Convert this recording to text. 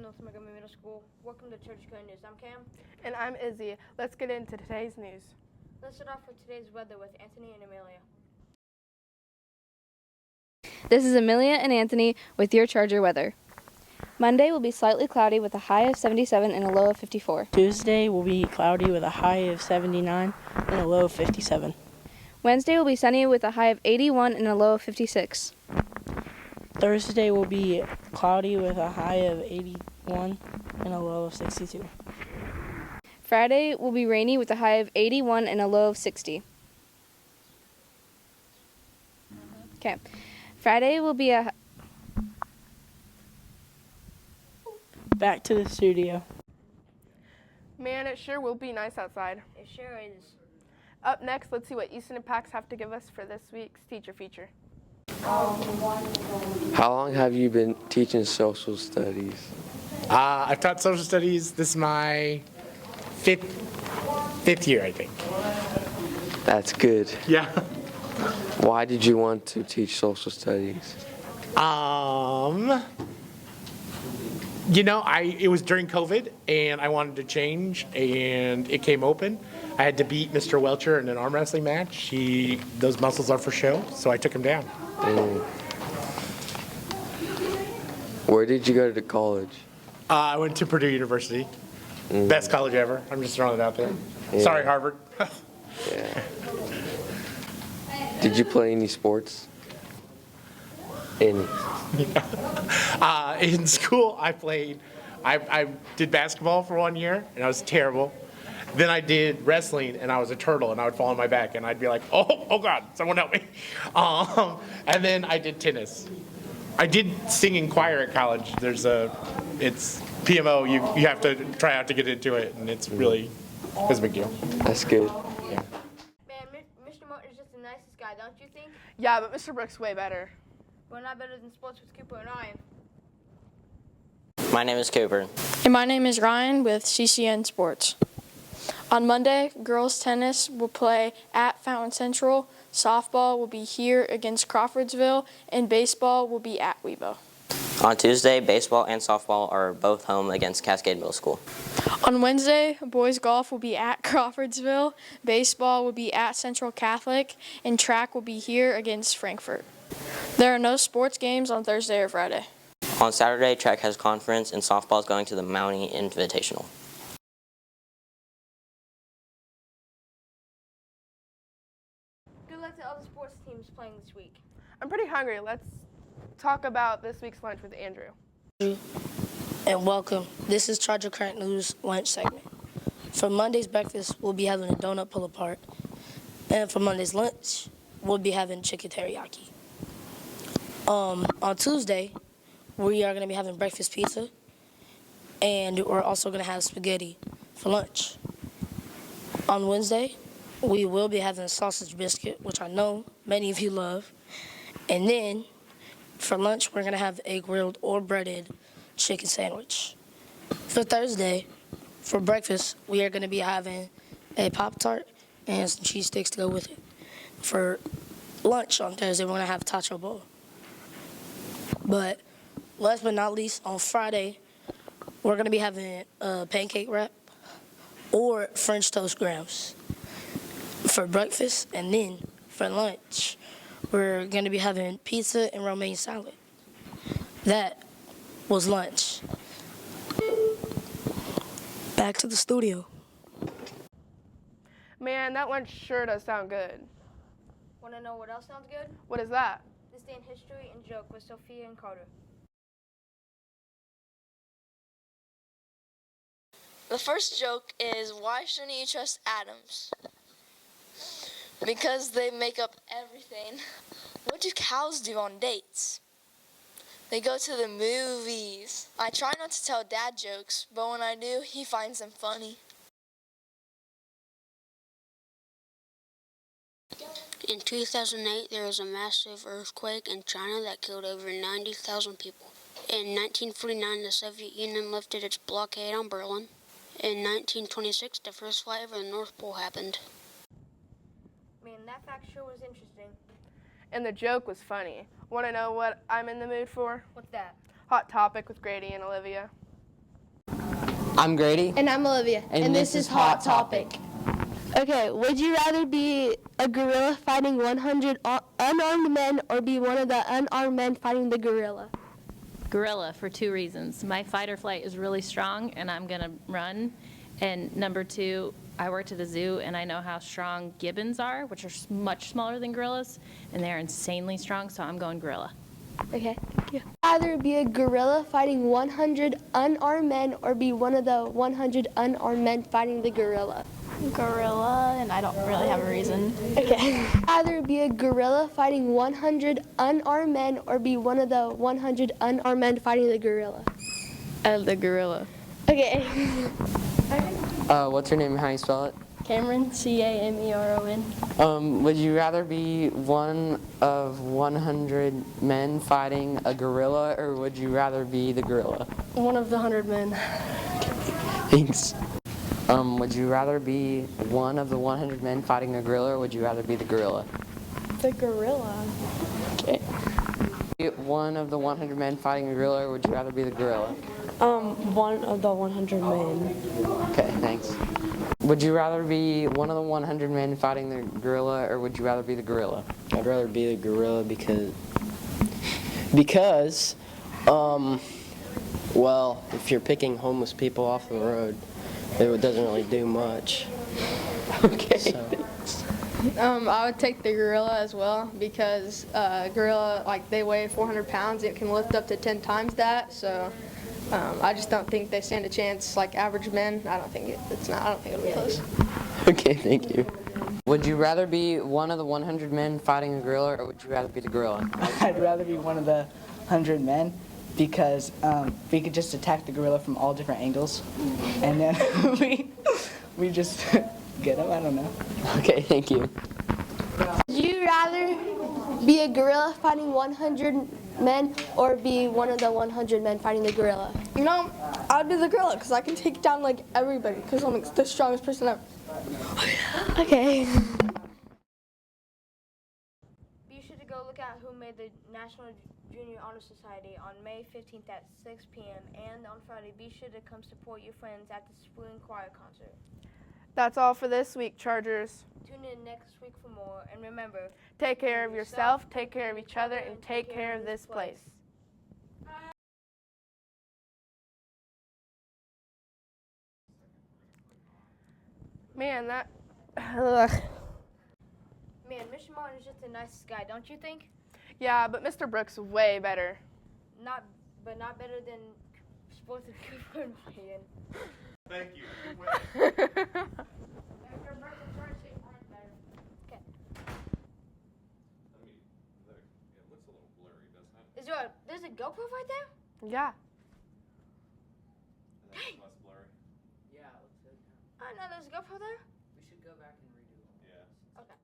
with Montgomery Middle School. Welcome to Church Good News. I'm Cam. And I'm Izzy. Let's get into today's news. Let's start off with today's weather with Anthony and Amelia. This is Amelia and Anthony with your Charger weather. Monday will be slightly cloudy with a high of 77 and a low of 54. Tuesday will be cloudy with a high of 79 and a low of 57. Wednesday will be sunny with a high of 81 and a low of 56. Thursday will be cloudy with a high of 81 and a low of 62. Friday will be rainy with a high of 81 and a low of 60. Okay. Friday will be Back to the studio. Man, it sure will be nice outside. It sure is. Up next, let's see what Easton and Pax have to give us for this week's teacher feature. How long have you been teaching social studies? I've taught social studies. This is my fifth year, I think. That's good. Yeah. Why did you want to teach social studies? It was during COVID, and I wanted to change, and it came open. I had to beat Mr. Welcher in an arm wrestling match. Those muscles are for show, so I took him down. Where did you go to college? I went to Purdue University. Best college ever. I'm just throwing it out there. Yeah. Sorry, Harvard. Yeah. Did you play any sports? Any? In school, I did basketball for 1 year, and I was terrible. Then I did wrestling, and I was a turtle, and I would fall on my back, and I'd be like, oh God, someone help me. And then I did tennis. I did sing in choir at college. It's PMO, you have to try out to get into it, and it's a big deal. That's good. Yeah. Man, Mr. Morton is just the nicest guy, don't you think? Yeah, but Mr. Brooks way better. Well, not better than sports with Cooper and Ryan. My name is Cooper. And my name is Ryan with CCN Sports. On Monday, girls tennis will play at Fountain Central, softball will be here against Crawfordsville, and baseball will be at Webo. On Tuesday, baseball and softball are both home against Cascade Middle School. On Wednesday, boys golf will be at Crawfordsville, baseball will be at Central Catholic, and track will be here against Frankfort. There are no sports games on Thursday or Friday. On Saturday, track has conference and softball is going to the Mountie Invitational. Good luck to all the sports teams playing this week. I'm pretty hungry. Let's talk about this week's lunch with Andrew. And welcome. This is Charger Current News lunch segment. For Monday's breakfast, we'll be having a donut pull apart. And for Monday's lunch, we'll be having chicken teriyaki. On Tuesday, we are going to be having breakfast pizza, and we're also going to have spaghetti for lunch. On Wednesday, we will be having a sausage biscuit, which I know many of you love. And then, for lunch, we're going to have a grilled or breaded chicken sandwich. For Thursday, for breakfast, we are going to be having a Pop-Tart and some cheese sticks to go with it. For lunch on Thursday, we're going to have a taco bowl. But last but not least, on Friday, we're going to be having a pancake wrap or French toast grams for breakfast. And then for lunch, we're going to be having pizza and romaine salad. That was lunch. Back to the studio. Man, that lunch sure does sound good. Want to know what else sounds good? What is that? This Day in History and Joke with Sophia and Carter. The first joke is, why shouldn't you trust atoms? Because they make up everything. What do cows do on dates? They go to the movies. I try not to tell dad jokes, but when I do, he finds them funny. In 2008, there was a massive earthquake in China that killed over 90,000 people. In 1949, the Soviet Union lifted its blockade on Berlin. In 1926, the first flight over the North Pole happened. Man, that fact sure was interesting. And the joke was funny. Want to know what I'm in the mood for? What's that? Hot Topic with Grady and Olivia. I'm Grady. And I'm Olivia. And this is Hot Topic. Okay, would you rather be a gorilla fighting 100 unarmed men or be one of the unarmed men fighting the gorilla? Gorilla for 2 reasons. My fight or flight is really strong and I'm going to run. And number 2, I worked at a zoo and I know how strong gibbons are, which are much smaller than gorillas, and they're insanely strong, so I'm going gorilla. Okay, thank you. Either be a gorilla fighting 100 unarmed men or be one of the 100 unarmed men fighting the gorilla. Gorilla, and I don't really have a reason. Okay. Either be a gorilla fighting 100 unarmed men or be one of the 100 unarmed men fighting the gorilla. The gorilla. Okay. What's your name and how you spell it? Cameron, Cameron. Would you rather be one of 100 men fighting a gorilla, or would you rather be the gorilla? One of the 100 men. Thanks. Would you rather be one of the 100 men fighting a gorilla, or would you rather be the gorilla? The gorilla. Okay. One of the 100 men fighting a gorilla, or would you rather be the gorilla? One of the 100 men. Okay, thanks. Would you rather be one of the 100 men fighting the gorilla, or would you rather be the gorilla? I'd rather be the gorilla because, well, if you're picking homeless people off the road, it doesn't really do much. Okay. So. I would take the gorilla as well because gorilla, like, they weigh 400 pounds. It can lift up to 10 times that. So I just don't think they stand a chance like average men. I don't think it'll be close. Okay, thank you. Would you rather be one of the 100 men fighting a gorilla, or would you rather be the gorilla? I'd rather be one of the 100 men because we could just attack the gorilla from all different angles, and then we just get him. I don't know. Okay, thank you. Would you rather be a gorilla fighting 100 men or be one of the 100 men fighting the gorilla? You know, I'd be the gorilla because I can take down like everybody because I'm like, the strongest person ever. Okay. Be sure to go look at who made the National Junior Honor Society on May 15th at 6 p.m. And on Friday, be sure to come support your friends at the Spring Choir concert. That's all for this week, Chargers. Tune in next week for more, and remember, Take care of yourself, take care of each other, and take care of this place. Man, Man, Mr. Martin is just the nicest guy, don't you think? Yeah, but Mr. Brooks is way better. Not better than sports and Cooper Ryan. Thank you. There's a GoPro right there? Yeah. Dang. Less blurry. I didn't know there's a GoPro there. We should go back and redo it. Yeah. Okay.